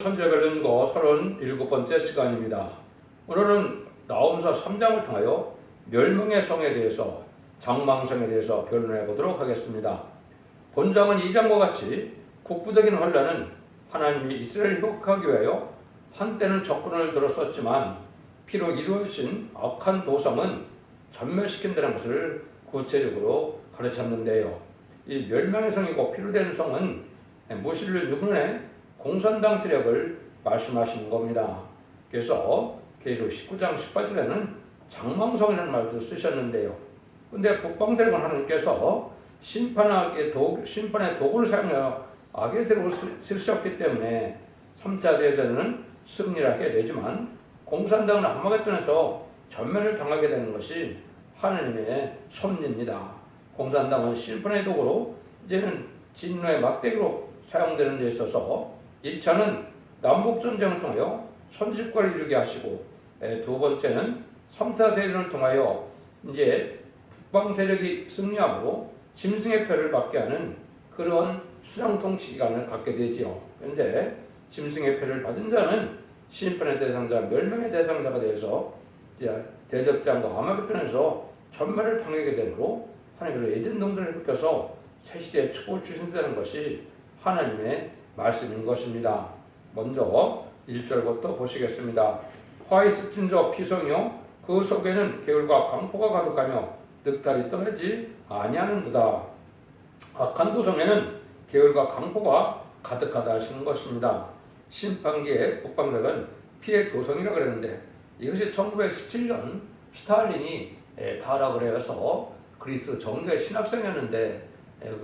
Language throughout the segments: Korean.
천재별론고 37번째 시간입니다. 오늘은 나홈서 3장을 통하여 멸망의 성에 대해서 장망성에 대해서 변론해 보도록 하겠습니다. 본장은 2장과 같이 국부적인 환란은 하나님이 이스라엘을 회복하기 위하여 한때는 적군을 들었었지만 피로 이루어진 악한 도성은 전멸시킨다는 것을 구체적으로 가르쳤는데요. 이 멸망의 성이고 피로 된 성은 무실로 6년의 공산당 세력을 말씀하시는 겁니다. 그래서 계시록 19장 18절에는 장망성이라는 말도 쓰셨는데요. 근데 북방 세력은 하나님께서 심판의 도구를 사용하여 악의 세력을 쓰셨기 때문에 3차 대전은 승리를 하게 되지만 공산당은 아마겟돈에서 전면을 당하게 되는 것이 하나님의 섭리입니다. 공산당은 심판의 도구로 이제는 진노의 막대기로 사용되는 데 있어서 1차는 남북전쟁을 통하여 선집과를 이루게 하시고 두 번째는 3차 대전을 통하여 이제 북방 세력이 승리함으로 짐승의 표를 받게 하는 그런 수령통치 기간을 갖게 되지요. 그런데 짐승의 표를 받은 자는 심판의 대상자, 멸망의 대상자가 되어서 대접장과 아마겟돈에서 전멸을 당하게 되므로 하나님께서 에덴 동산을 뺏겨서 새 시대에 축복을 주신다는 것이 하나님의 말씀인 것입니다. 먼저 1절부터 보시겠습니다. 화이 스친 저 피성이요 그 속에는 개울과 강포가 가득하며 늑탈이 떠나지 아니하는도다. 악한 도성에는 개울과 강포가 가득하다 하시는 것입니다. 심판기의 북방색은 피의 도성이라고 그랬는데 이것이 1917년 스탈린이 타락을 해서 그리스도 정교의 신학생이었는데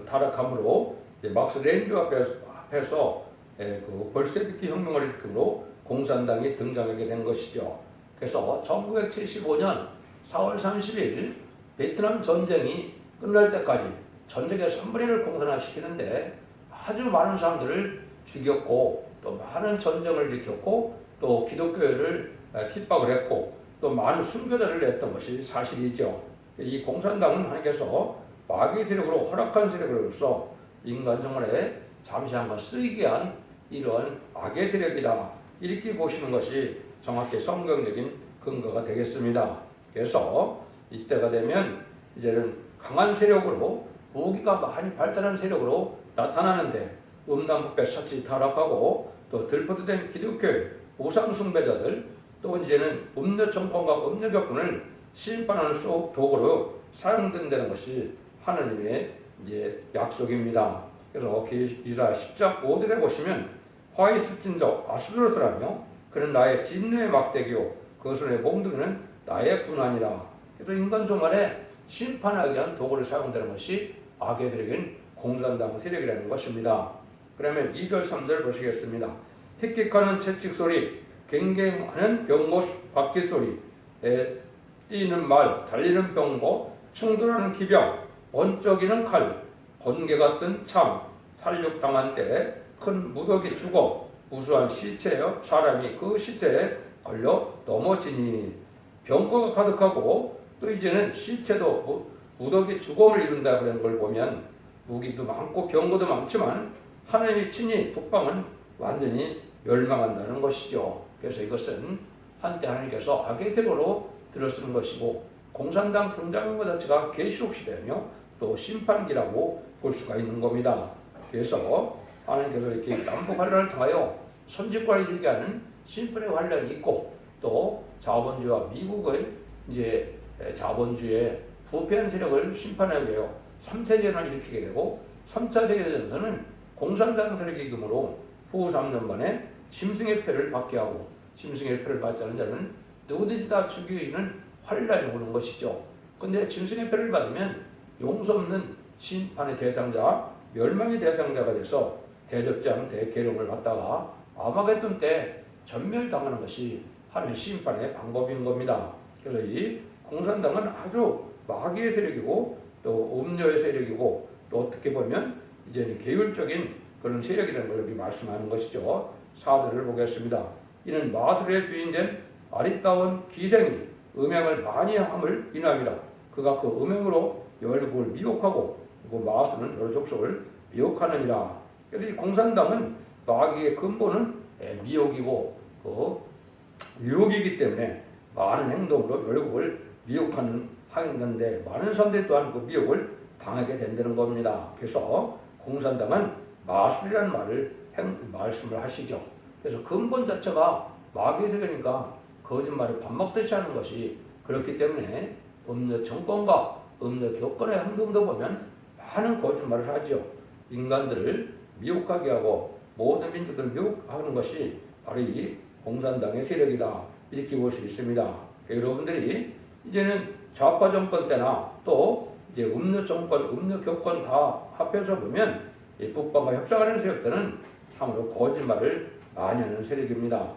타락함으로 막스 레닌주 앞에서 그 볼셰비키 혁명을 일으킴으로 공산당이 등장하게 된 것이죠. 그래서 1975년 4월 30일 베트남 전쟁이 끝날 때까지 전쟁의 3분의 1을 공산화시키는데 아주 많은 사람들을 죽였고 또 많은 전쟁을 일으켰고 또 기독교를 핍박을 했고 또 많은 순교자를 냈던 것이 사실이죠. 이 공산당은 하나님께서 마귀의 세력으로 허락한 세력으로서 인간 정말에 잠시 한번 쓰이게 한 이런 악의 세력이다. 이렇게 보시는 것이 정확히 성경적인 근거가 되겠습니다. 그래서 이때가 되면 이제는 강한 세력으로 무기가 많이 발달한 세력으로 나타나는데 음란부패 사치 타락하고 또 들퍼드된 기독교의 우상숭배자들 또 이제는 음료 정권과 음료 격분을 심판하는 도구로 사용된다는 것이 하나님의 이제 약속입니다. 그래서 이사 10장 5절에 보시면 화이 스친 자 아수르스라며 그는 나의 진노의 막대기요 그 손의 몽둥이는 나의 분환이라. 그래서 인간 종말에 심판하기 위한 도구를 사용되는 것이 악의 세력인 공산당 세력이라는 것입니다. 그러면 2절 3절 보시겠습니다. 헥헥하는 채찍소리 갱갱하는 병못 바퀴소리 뛰는 말 달리는 병거 충돌하는 기병 번쩍이는 칼 번개 같은 참 살육당한 때 큰 무더기 죽어 무수한 시체여 사람이 그 시체에 걸려 넘어지니. 병거가 가득하고 또 이제는 시체도 무더기 죽음을 이룬다 그런 걸 보면 무기도 많고 병거도 많지만 하나님이 친히 북방은 완전히 멸망한다는 것이죠. 그래서 이것은 한때 하나님께서 악의 세력으로 들어쓰는 것이고 공산당 등장한 것 자체가 계시록 시대며 또 심판기라고 볼 수가 있는 겁니다. 그래서 하나님께서 이렇게 남북 환란을 통하여 선진과를 이루게 하는 심판의 환란이 있고 또 자본주의와 미국의 이제 자본주의의 부패한 세력을 심판하기 위하여 3차 대전을 일으키게 되고 3차 대전에서는 공산당 세력의 이름으로 후 3년 만에 짐승의 표를 받게 하고 짐승의 표를 받지 않은 자는 누구든지 다 죽이는 환란이 오는 것이죠. 그런데 짐승의 표를 받으면 용서 없는 심판의 대상자, 멸망의 대상자가 돼서 대접장 대계룡을 받다가 아마겟돈 때 전멸당하는 것이 하나님의 심판의 방법인 겁니다. 그래서 이 공산당은 아주 마귀의 세력이고 또 음료의 세력이고 또 어떻게 보면 이제는 계율적인 그런 세력이라는 걸 여기 말씀하는 것이죠. 4절을 보겠습니다. 이는 마술의 주인된 아리따운 기생이 음행을 많이 함을 인함이라. 그가 그 음행으로 열국을 미혹하고 그 마술은 여러 족속을 미혹하느니라. 그래서 이 공산당은 마귀의 근본은 미혹이고 유혹이기 때문에 많은 행동으로 결국을 미혹하는 건데 많은 사람들이 또한 그 미혹을 당하게 된다는 겁니다. 그래서 공산당은 마술이라는 말씀을 하시죠. 그래서 근본 자체가 마귀의 세계니까 거짓말을 밥 먹듯이 하는 것이 그렇기 때문에 음료 정권과 음료 교권의 행동도 보면 많은 거짓말을 하죠. 인간들을 미혹하게 하고 모든 민족들을 미혹하는 것이 바로 이 공산당의 세력이다. 이렇게 볼 수 있습니다. 여러분들이 이제는 좌파 정권 때나 또 이제 음료 정권, 음료 교권 다 합해서 보면 이 북방과 협상하는 세력들은 참으로 거짓말을 많이 하는 세력입니다.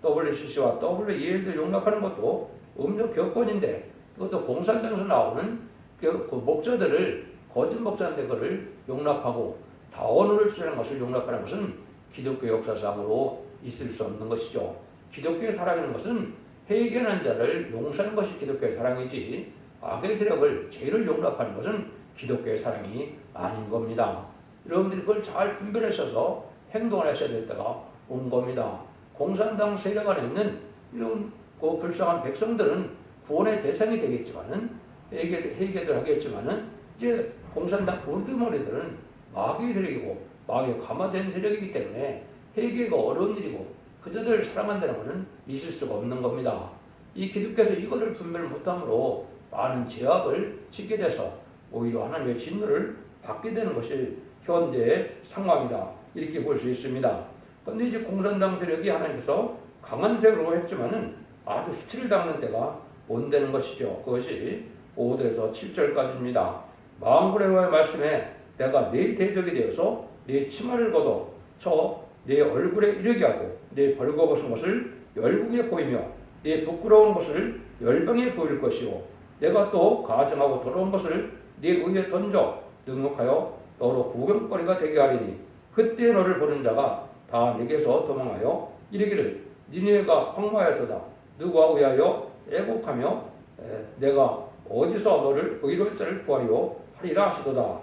WCC와 WEL도 용납하는 것도 음료 교권인데 그것도 공산당에서 나오는 그 목자들을 거짓 목자인데 그걸 용납하고 다원을 수행하는 것을 용납하는 것은 기독교 역사상으로 있을 수 없는 것이죠. 기독교의 사랑이라는 것은 회개하는 자를 용서하는 것이 기독교의 사랑이지 악의 세력을 죄를 용납하는 것은 기독교의 사랑이 아닌 겁니다. 여러분들이 그걸 잘 분별하셔서 행동을 하셔야 될 때가 온 겁니다. 공산당 세력 안에 있는 이런 불쌍한 백성들은 구원의 대상이 되겠지만은 회개를 하겠지만은 이제 공산당 우두머리들은 마귀의 세력이고 마귀에 감화된 세력이기 때문에 회개가 어려운 일이고 그저들을 사랑한다는 것은 있을 수가 없는 겁니다. 이 기독교에서 이거를 분별 못함으로 많은 제약을 짓게 돼서 오히려 하나님의 진노를 받게 되는 것이 현재의 상황이다. 이렇게 볼 수 있습니다. 그런데 이제 공산당 세력이 하나님께서 강한 세력으로 했지만은 아주 수치를 당하는 때가 온다는 것이죠. 그것이 5절에서 7절까지입니다. 만군의 여호와의 말씀에 내가 네 대적이 되어서 네 치마를 걷어 네 얼굴에 이르게 하고 네 벌거벗은 것을 열국에 보이며 네 부끄러운 것을 열방에 보일 것이요 내가 또 가증하고 더러운 것을 네 의에 던져 능욕하여 너로 구경거리가 되게 하리니 그때 너를 보는 자가 다 내게서 도망하여 이르기를 니네가 황무하였도다 누가 의하여 애곡하며 내가 어디서 너를 의로울 자를 구하리요 하리라 하시도다.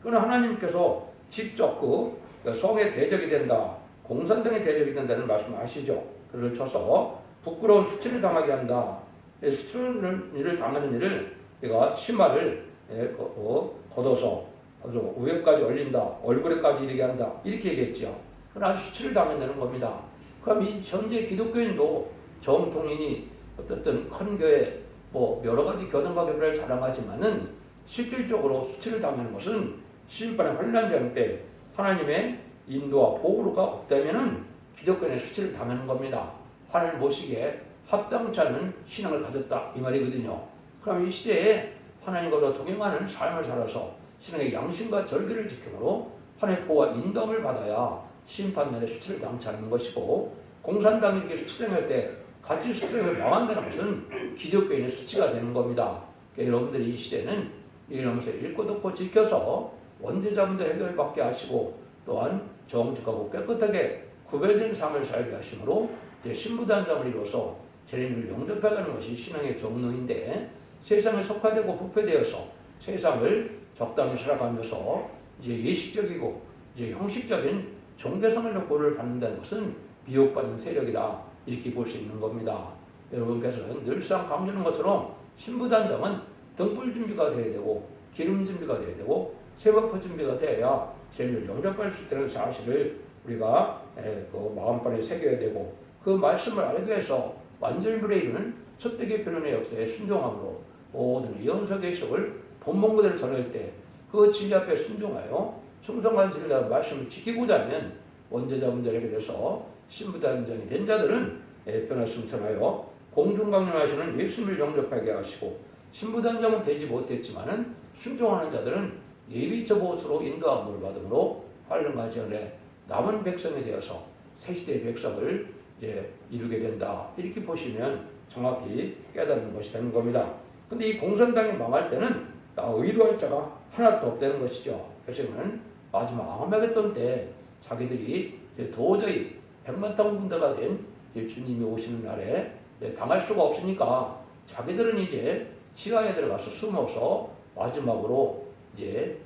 그러나 하나님께서 직접 그 성의 대적이 된다. 공산당의 대적이 된다는 말씀을 하시죠. 그를 쳐서 부끄러운 수치를 당하게 한다. 수치를 당하는 일을 내가 치마를 걷어서 위에까지 올린다. 얼굴에까지 이르게 한다. 이렇게 얘기했죠. 그러나 수치를 당한다는 겁니다. 그럼 이 현재 기독교인도 정통인이 어떻든 큰 교회 여러 가지 교단과 교회를 자랑하지만은 실질적으로 수치를 당하는 것은 심판의 환난장 때 하나님의 인도와 보호가 없다면은 기독교인의 수치를 당하는 겁니다. 하나님 모시기에 합당치 않은 신앙을 가졌다 이 말이거든요. 그럼 이 시대에 하나님과 동행하는 삶을 살아서 신앙의 양심과 절기를 지킴으로 하나님의 보호와 인도함을 받아야 심판날에 수치를 당치 않는 것이고 공산당에게 수치당할 때 같이 수치를 망한다는 것은 기독교인의 수치가 되는 겁니다. 그러니까 여러분들이 이 시대는 이러면서 읽고 듣고 지켜서 원죄자분들 해결받게 하시고 또한 정직하고 깨끗하게 구별된 삶을 살게 하심으로 신부단장을 이루어서 재림을 영접해가는 것이 신앙의 경로인데 세상에 속화되고 부패되어서 세상을 적당히 살아가면서 이제 예식적이고 이제 형식적인 종교성을 요구를 받는다는 것은 미혹받은 세력이다 이렇게 볼 수 있는 겁니다. 여러분께서는 늘상 강조하는 것처럼 신부단장은 등불 준비가 되어야 되고 기름 준비가 되어야 되고 세번포 준비가 되어야 재림을 영접할 수 있다는 사실을 우리가 마음판에 새겨야 되고 그 말씀을 알기 위해서 완전물에 이르는 첫대기 변론의 역사에 순종함으로 모든 예언서 계시록을 본문 그대로 전할 때 그 진리 앞에 순종하여 충성한 진리의 말씀을 지키고자 하면 원죄자분들에게 대해서 신부단장이 된 자들은 변화심을 전하여 공중강림하시는 예수님을 영접하게 하시고 신부단장은 되지 못했지만은 순종하는 자들은 예비처 보수로 인도함을 받음으로 환란과 전에 남은 백성이 되어서 새 시대의 백성을 이제 이루게 된다. 이렇게 보시면 정확히 깨닫는 것이 되는 겁니다. 근데 이 공산당이 망할 때는 의로할 자가 하나도 없다는 것이죠. 그래서는 마지막 아마겟돈 때 자기들이 도저히 백만땅 군대가 된 주님이 오시는 날에 당할 수가 없으니까 자기들은 이제 지하에 들어가서 숨어서 마지막으로 이제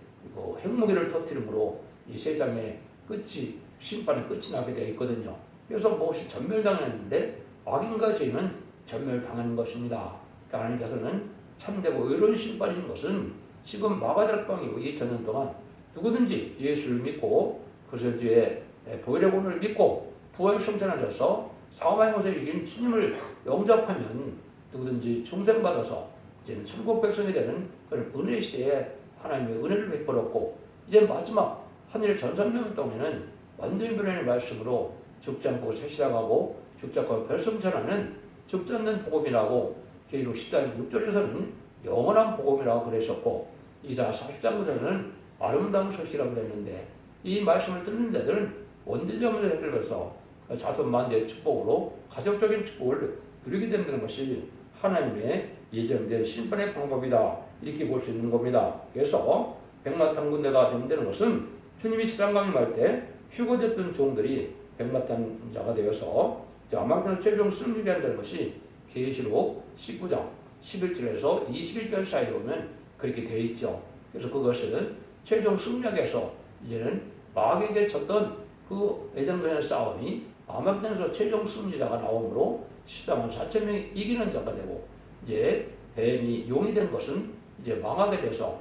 핵무기를 터뜨림으로 이 세상의 끝이 심판의 끝이 나게 되어 있거든요. 그래서 무엇이 전멸당했는데 악인과 죄인은 전멸당하는 것입니다. 그러니까 하나님께서는 참되고 의로운 심판인 것은 지금 마가다락방 이후 2000년 동안 누구든지 예수를 믿고 그리스도의 보혈의 믿고 부활 승천하셔서 사망의 것을 이긴 주님을 영접하면 누구든지 중생받아서 이제는 천국 백성이 되는 그런 은혜 시대에 하나님의 은혜를 베풀었고, 이제 마지막 하늘의 전산명 동에는 완전히 변화의 말씀으로 죽지 않고 새시라가고 죽지 않고 별승천하는 죽지 않는 복음이라고 계시록 10장 6절에서는 영원한 복음이라고 그러셨고, 이사 40장에서는 아름다운 소식이라고 그랬는데, 이 말씀을 듣는 자들은 원죄점을 해결해서 자손만대의 축복으로 가족적인 축복을 누리게 된다는 것이 하나님의 예정된 심판의 방법이다, 이렇게 볼 수 있는 겁니다. 그래서 백마탄군대가 된다는 것은 주님이 지상강에 말 때 휴거됐던 종들이 백마탄자가 되어서 아마존 최종 승리가 된다는 것이 계시록 19장 11절에서 21절 사이에 보면 그렇게 되어 있죠. 그래서 그것은 최종 승리하게서 이제는 마귀에게 쳤던 그 에덴간의 싸움이 아마존에서 최종 승리자가 나오므로 14만 4천 명이 이기는 자가 되고, 이제 뱀이 용이 된 것은 이제 망하게 돼서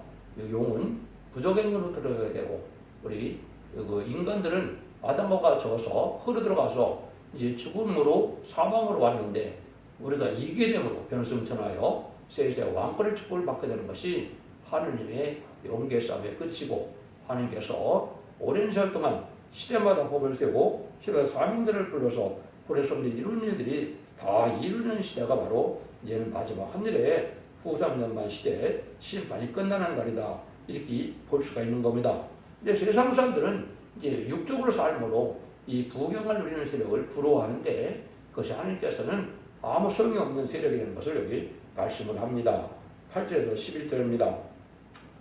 용은 부족행으로 들어가게 되고, 우리 그 인간들은 아담과 져서 흐르들어가서 이제 죽음으로 사망으로 왔는데, 우리가 이기게 되므로 변승천하여 세세 왕권의 축복을 받게 되는 것이 하느님의 용계 싸움의 끝이고, 하나님께서 오랜 시간 동안 시대마다 법을 세고 시대 사민들을 불러서 그래서 이룬 일들이 다 이루는 시대가 바로 이제는 마지막 하늘의 후삼년만 시대의 심판이 끝나는 날이다, 이렇게 볼 수가 있는 겁니다. 근데 세상 사람들은 이제 육적으로 삶으로 이 부경을 누리는 세력을 부러워하는데, 그것이 하나님께서는 아무 소용이 없는 세력이라는 것을 여기 말씀을 합니다. 8절에서 11절입니다.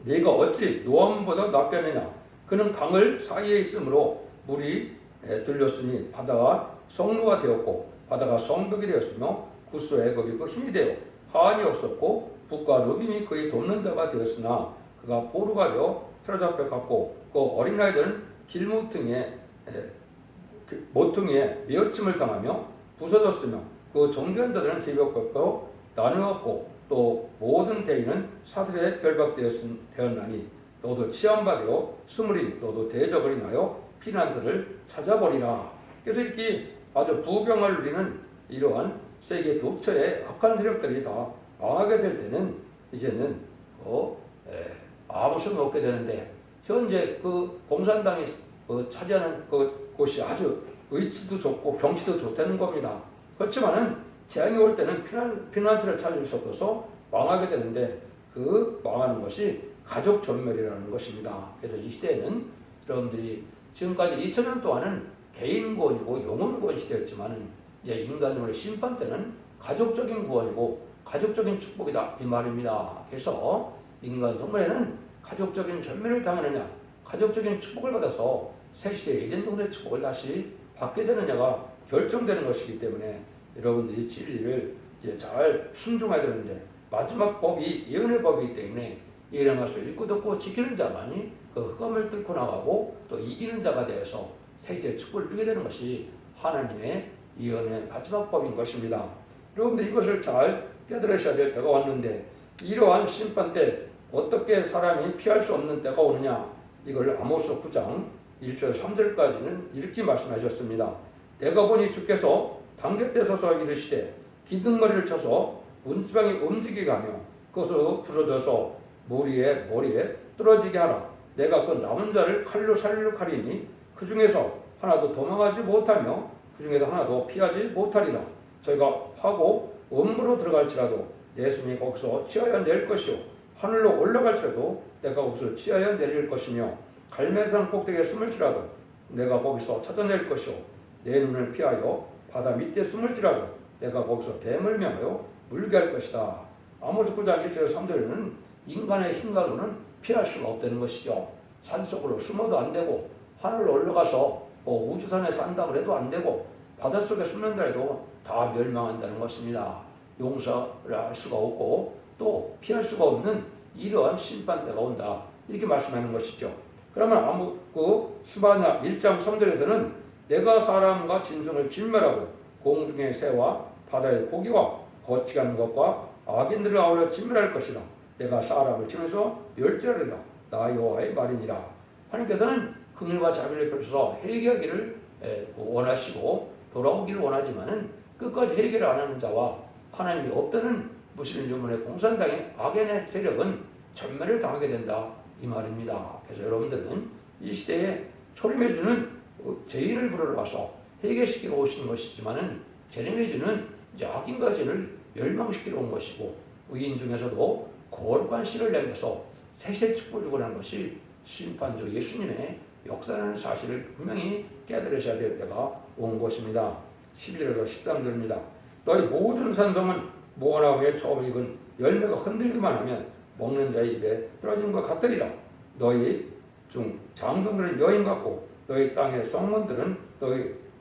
네가 어찌 노암보다 낫겠느냐? 그는 강을 사이에 있으므로 물이 들렸으니 바다가 성루가 되었고 바다가 성벽이 되었으며 구스 애굽이 그 힘이 되어 한이 없었고 북과 루빔이 그의 돕는 자가 되었으나 그가 포로가 되어 틀어잡혀 갔고 그 어린아이들은 길모퉁이에 모퉁이에 메어침을 당하며 부서졌으며 그 정교한 자들은 제벽벽으로 나누었고 또 모든 대인은 사슬에 결박되었나니 너도 치안받아 스물이 너도 대적을 인하여 피난처를 찾아버리라. 그래서 이렇게 아주 부병을 누리는 이러한 세계 독처의 악한 세력들이 다 망하게 될 때는 이제는 아무 소용이 없게 되는데, 현재 그 공산당이 차지하는 그 곳이 아주 의치도 좋고 경치도 좋다는 겁니다. 그렇지만은 재앙이 올 때는 피난처를 찾을 수 없어서 망하게 되는데, 그 망하는 것이 가족 전멸이라는 것입니다. 그래서 이 시대에는 여러분들이 지금까지 2000년 동안은 개인 구원이고 영혼 구원 시대였지만은 이제 인간의 심판 때는 가족적인 구원이고 가족적인 축복이다, 이 말입니다. 그래서 인간 성물에는 가족적인 전멸을 당하느냐, 가족적인 축복을 받아서 새 시대의 에덴 동산의 축복을 다시 받게 되느냐가 결정되는 것이기 때문에 여러분들이 진리를 이제 잘 순종해야 되는데, 마지막 법이 예언의 법이기 때문에 예언의 말씀을 읽고 듣고 지키는 자만이 그 흑암을 뚫고 나가고 또 이기는 자가 되어서 새 시대의 축복을 주게 되는 것이 하나님의 예언의 마지막 법인 것입니다. 여러분들 이것을 잘 깨달으셔야 될 때가 왔는데, 이러한 심판 때 어떻게 사람이 피할 수 없는 때가 오느냐, 이걸 아모스 9장 1절 3절까지는 이렇게 말씀하셨습니다. 내가 보니 주께서 단곁에 서서 이르시되 기둥머리를 쳐서 문지방이 움직이게 하며 그것으로 부서져서 머리에 떨어지게 하라. 내가 그 남은 자를 칼로 살리려 하리니 그 중에서 하나도 도망하지 못하며 그 중에서 하나도 피하지 못하리라. 저희가 파고 음으로 들어갈지라도 내 손이 거기서 치하여 낼 것이요 하늘로 올라갈지라도 내가 거기서 치하여 내릴 것이며 갈멜산 꼭대기에 숨을지라도 내가 거기서 찾아낼 것이요 내 눈을 피하여 바다 밑에 숨을지라도 내가 거기서 뱀을 명하여 물게 할 것이다. 아모스 9장 1절 3절에는 인간의 힘과로는 피할 수가 없다는 것이죠. 산속으로 숨어도 안 되고 하늘로 올라가서 우주선에 산다 그래도 안 되고 바닷속에 숨는다 해도 다 멸망한다는 것입니다. 용서를 할 수가 없고 또 피할 수가 없는 이러한 심판대가 온다, 이렇게 말씀하는 것이죠. 그러면 스바냐 1장 3절에서는 내가 사람과 짐승을 진멸하고 공중의 새와 바다의 고기와 거치가는 것과 악인들을 아울러 진멸할 것이라. 내가 사람을 치면서 멸절하리라. 나 여호와의 말이니라. 하나님께서는 긍휼과 자비를 펼쳐서 회개하기를 원하시고 돌아오기를 원하지만은 끝까지 회개를 안 하는 자와 하나님이 없다는 무슬림 유문의 공산당의 악인의 세력은 전멸을 당하게 된다 이 말입니다. 그래서 여러분들은 이 시대에 초림해주는 죄인을 부르러 와서 회개시키러 오신 것이지만은 재림해주는 이제 악인과 죄를 멸망시키러 온 것이고 의인 중에서도 거룩한 씨를 내면서 세세 축복을 주고 난 것이 심판주 예수님의 역사라는 사실을 분명히 깨달으셔야 될 때가 온 것입니다. 11절에서 13절입니다. 너희 모든 산성은 무화과 위에 처음 익은 열매가 흔들기만 하면 먹는 자의 입에 떨어진 것 같으리라. 너희 중 장정들은 여인 같고 너희 땅의 성문들은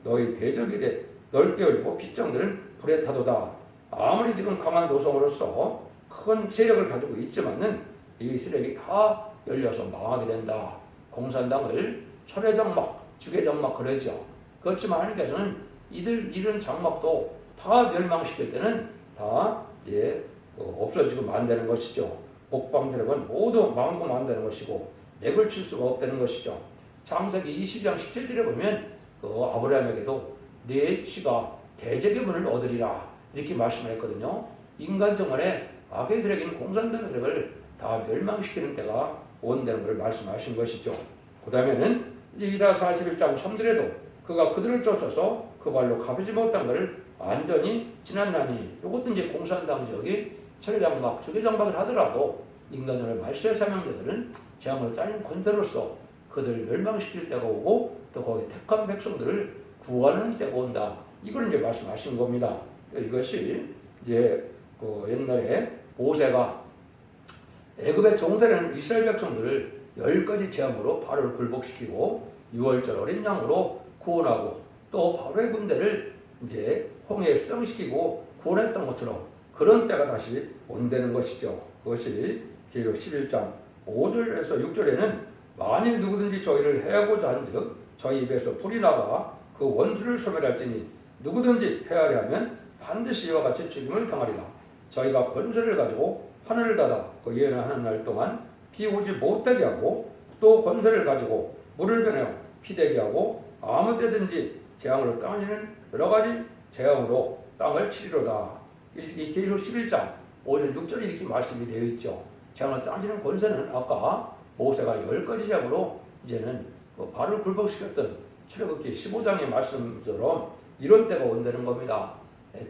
너희 대적이 돼 넓게 열리고 빗장들은 불에 타도다. 아무리 지금 강한 도성으로서 큰 세력을 가지고 있지만은 이 세력이 다 열려서 망하게 된다. 공산당을 철회장막, 주계장막 그러죠. 그렇지만 하나님께서는 이런 장막도 다 멸망시킬 때는 다 이제 없어지고 만다는 것이죠. 복방 세력은 모두 망하고 만다는 것이고 맥을 칠 수가 없다는 것이죠. 창세기 20장 17절에 보면 아브라함에게도 네 씨가 대적의 문을 얻으리라 이렇게 말씀했거든요. 인간 정원에 악의들에게는 공산당 세력을 다 멸망시키는 때가 온다는 걸 말씀하신 것이죠. 그 다음에는 이사 41장 3절에도 그가 그들을 쫓아서 그 발로 가보지 못한 것을 완전히 지났나니 이것도 이제 공산당 지역이 철회장막, 주계장막을 하더라도 인간을 말세의 사명자들은 재앙을 짜는 권세로서 그들을 멸망시킬 때가 오고 또 거기 택한 백성들을 구하는 때가 온다. 이걸 이제 말씀하신 겁니다. 이것이 이제 옛날에 모세가 애굽에 종살이하는 이스라엘 백성들을 10가지 재앙으로 바로를 굴복시키고 6월절 어린 양으로 구원하고 또 바로의 군대를 이제 홍해에 수정시키고 구원했던 것처럼 그런 때가 다시 온다는 것이죠. 그것이 계시록 11장 5절에서 6절에는 만일 누구든지 저희를 해하고자 한즉 저희 입에서 불이 나가 그 원수를 소멸할지니 누구든지 해하려 하면 반드시 이와 같이 죽임을 당하리라. 저희가 권세를 가지고 하늘을 닫아 그 예언하는 날 동안 비 오지 못하게 하고 또 권세를 가지고 물을 변하여 피되게 하고 아무 때든지 재앙으로 땅을 여러 가지 재앙으로 땅을 치리로다. 이 계시록 11장 5절 6절에 이렇게 말씀이 되어 있죠. 재앙을 땅치는 권세는 아까 모세가 10가지 재앙으로 이제는 발을 굴복시켰던 출애굽기 15장의 말씀처럼 이런 때가 온다는 겁니다.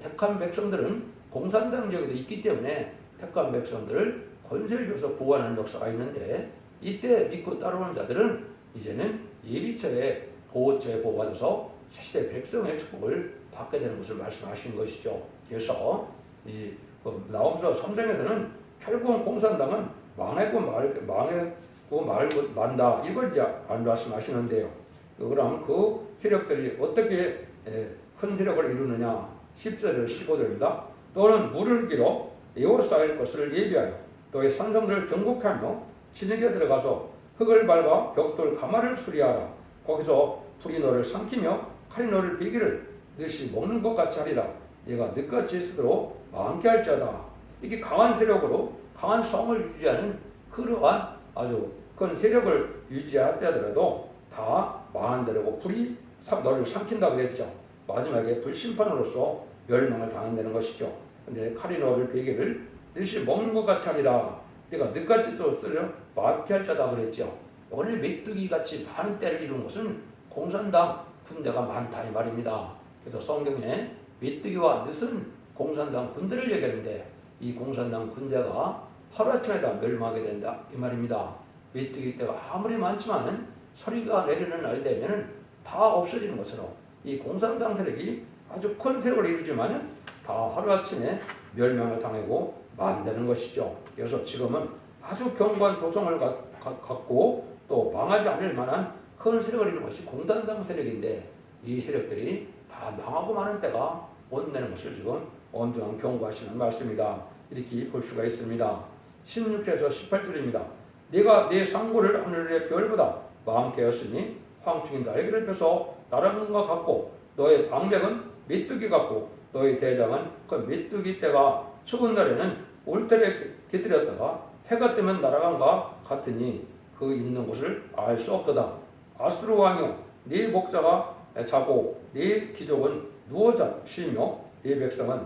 택한 백성들은 공산당 지역에도 있기 때문에 택한 백성들을 권세를 줘서 보호하는 역사가 있는데 이때 믿고 따라오는 자들은 이제는 예비처에 보호처에 보호받아서 시대 백성의 축복을 받게 되는 것을 말씀하신 것이죠. 그래서 이 나홈서 3장에서는 결국은 공산당은 망하고 만다 이걸 이제 안 말씀하시는데요. 그럼 그 세력들이 어떻게 큰 세력을 이루느냐 10절에서 15절입니다. 또는 물을 길어 에워싸일 것을 예비하여 너의 산성들을 정복하며 진흙에 들어가서 흙을 밟아 벽돌 가마를 수리하라. 거기서 불이 너를 삼키며 칼이 너를 베기를 너시 먹는 것 같이 하리라. 네가 늦같이 쓰도록 많게 할지어다. 이렇게 강한 세력으로 강한 성을 유지하는 그러한 아주 큰 세력을 유지하더라도 다 망한다고 불이 너를 삼킨다고 그랬죠. 마지막에 불심판으로서 멸망을 당한다는 것이죠. 근데 칼이 너를 베기를 너시 먹는 것 같이 하리라. 내가 늦같이 또 쓰려 많게 할 자다 그랬죠. 오늘 메뚜기같이 많은 때를 이룬 것은 공산당 군대가 많다 이 말입니다. 그래서 성경에 메뚜기와 늦은 공산당 군대를 얘기하는데 이 공산당 군대가 하루아침에 다 멸망하게 된다 이 말입니다. 메뚜기 때가 아무리 많지만 서리가 내리는 날 되면은 다 없어지는 것처럼 이 공산당 세력이 아주 큰 세력을 이루지만은 다 하루아침에 멸망을 당하고 만드는 것이죠. 그래서 지금은 아주 견고한 도성을 갖고 또 망하지 않을 만한 큰 세력을 이루는 것이 공산당 세력인데 이 세력들이 다 망하고 마는 때가 온다는 것을 지금 엄중한 경고하시는 말씀이다. 이렇게 볼 수가 있습니다. 16절에서 18절입니다. 네가 네 상고를 하늘의 별보다 많게 하였으니 황충이 날개를 펴서 나라군과 같고 너의 방백은 메뚜기 같고 너의 대장은 그 메뚜기 떼가 추운 날에는 울타리에 깃들였다가 해가 뜨면 날아간과 같으니 그 있는 곳을 알 수 없도다. 아수르 왕이여 네 목자가 자고 네 귀족은 누워 쉬며 네 백성은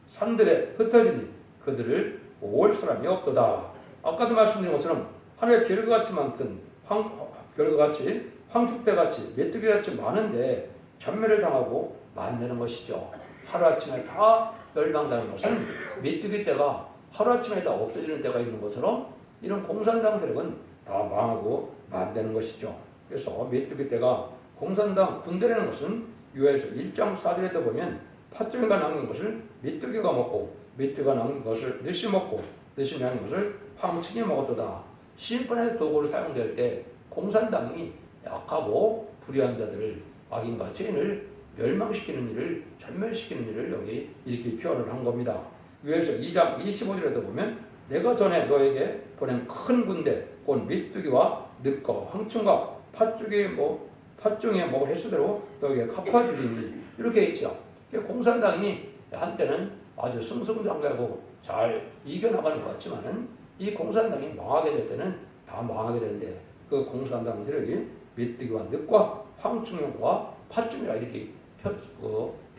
산들에 흩어지니 그들을 올 사람이 없도다. 아까도 말씀드린 것처럼 하늘에 별과 같이 많든 별과 같이 황축대같이 메뚜기같이 많은데 전멸을 당하고 만드는 것이죠. 하루아침에 다 멸망되는 것은 메뚜기 떼가 하루아침에 다 없어지는 때가 있는 것처럼 이런 공산당 세력은 다 망하고 만드는 것이죠. 그래서 메뚜기 떼가 공산당 군대라는 것은 요엘서 1장 4절에도 보면 팥종이가 남긴 것을 메뚜기가 먹고 메뚜기가 남긴 것을 늑시 먹고 늑시 남긴 것을 황충이 먹었도다. 심판의 도구로 사용될 때 공산당이 약하고 불의한 자들을 악인과 죄인을 멸망시키는 일을 전멸시키는 일을 여기 이렇게 표현을 한 겁니다. 요엘서 2장 25절에도 보면 내가 전에 너에게 보낸 큰 군대 곧 메뚜기와 늑과 황충과 팥종에 먹을 횟수대로 너에게 갚아주리니 이렇게 있죠. 공산당이 한때는 아주 승승장구하고 잘 이겨나가는 것 같지만은 이 공산당이 망하게 될 때는 다 망하게 되는데 그 공산당 세력이 메뚜기와 늑과 황충과 팥종이라 이렇게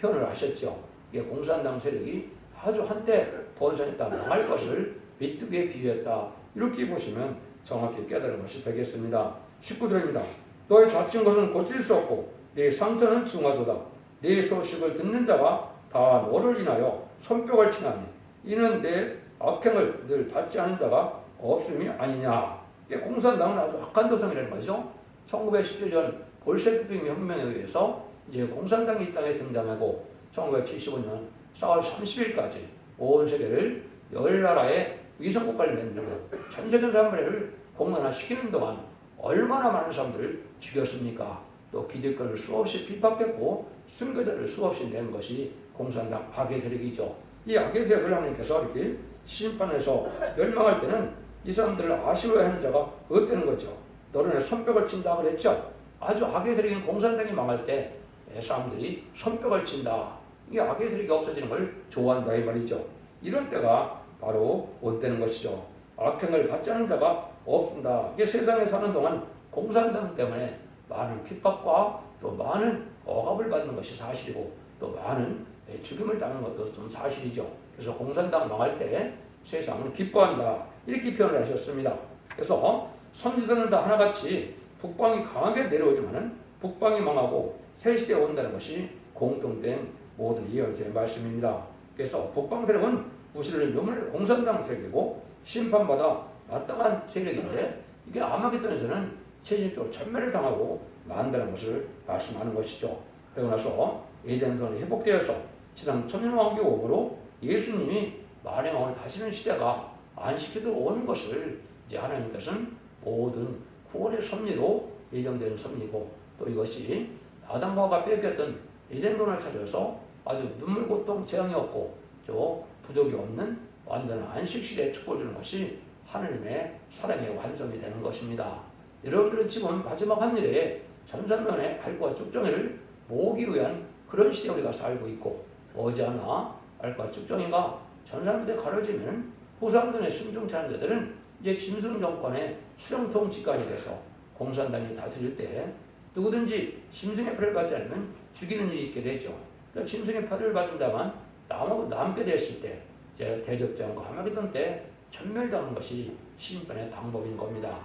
표현을 하셨죠. 이게 공산당 세력이 아주 한때 번성했다 망할 것을 메뚜기에 비유했다. 이렇게 보시면 정확히 깨달은 것이 되겠습니다. 19절입니다. 너의 다친 것은 고칠 수 없고 네 상처는 중하도다. 네 소식을 듣는 자가 다 너를 인하여 손뼉을 치나니 이는 내 악행을 늘 받지 않은 자가 없음이 아니냐. 이게 공산당은 아주 악한 도성이라는 거죠. 1917년 볼셰비크 혁명에 의해서 이제 공산당이 이 땅에 등장하고 1975년 4월 30일까지 온 세계를 10나라의 위성국가를 만들고 전세계 사람들을 공산화시키는 동안 얼마나 많은 사람들을 죽였습니까? 또 기득권을 수없이 핍박했고 순교자를 수없이 낸 것이 공산당 악의 세력이죠. 이 악의 세력을 하나님께서 이렇게 심판해서 멸망할 때는 이 사람들을 아쉬워하는 자가 없다는 거죠. 너는 손뼉을 친다 그랬죠. 아주 악의 세력인 공산당이 망할 때 사람들이 손뼉을 친다. 이게 악의 세력이 없어지는 걸 좋아한다 이 말이죠. 이런 때가 바로 온다는 것이죠. 악행을 받지 않은 자가 없습니다. 이게 세상에 사는 동안 공산당 때문에 많은 핍박과 또 많은 억압을 받는 것이 사실이고 또 많은 죽임을 당하는 것도 좀 사실이죠. 그래서 공산당 망할 때 세상은 기뻐한다. 이렇게 표현을 하셨습니다. 그래서 선지서는 다 하나같이 북방이 강하게 내려오지만은 북방이 망하고 새 시대에 온다는 것이 공통된 모든 예언서의 말씀입니다. 그래서 북방 세력은 무시를 묘문의 공산당 세력이고 심판받아 마땅한 세력인데 이게 아마겟돈에서는 최종적으로 전멸을 당하고 만다는 것을 말씀하는 것이죠. 그러고 나서 에덴성이 회복되어서 지상 천년왕국의 오므로 예수님이 만행왕을 다시는 시대가 안식기로 오는 것을 이제 하나님께서는 모든 구원의 섭리로 예정된 섭리고 또 이것이 아담과 뺏겼던 에덴동을 찾아서 아주 눈물 고통 재앙이 없고 저 부족이 없는 완전한 안식시대에 축복을 주는 것이 하나님의 사랑의 완성이 되는 것입니다. 여러분들은 지금 마지막 한 일에 전산면의 알과 쭉정이를 모으기 위한 그런 시대에 우리가 살고 있고 머지않아 알과 쭉정이가 전산면에 가려지면 후삼돈의 순종차는 자들은 이제 짐승 정권의 수령통 직관이 돼서 공산당이 다스릴 때 누구든지 짐승의 표를 받지 않으면 죽이는 일이 있게 되죠. 그러니까 짐승의 표를 받은 자만 남게 됐을 때 이제 대적전과 하마게돈 때 전멸당하는 것이 심판의 방법인 겁니다.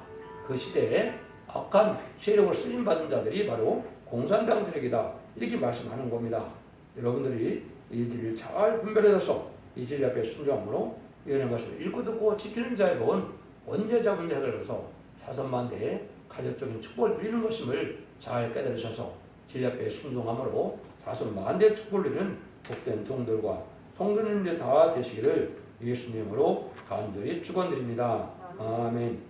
그 시대에 악한 세력으로 쓰임받은 자들이 바로 공산당 세력이다. 이렇게 말씀하는 겁니다. 여러분들이 이 진리를 잘 분별해서 이 진리 앞에 순종함으로 예언의 말씀을 읽고 듣고 지키는 자의 본 언제 잡은 자들로서 사선만대의 가족적인 축복을 누리는 것임을 잘 깨달으셔서 진리 앞에 순종함으로 사선만대의 축복을 누리는 복된 종들과 성도님들이 다 되시기를 예수님으로 간절히 축원드립니다. 아멘.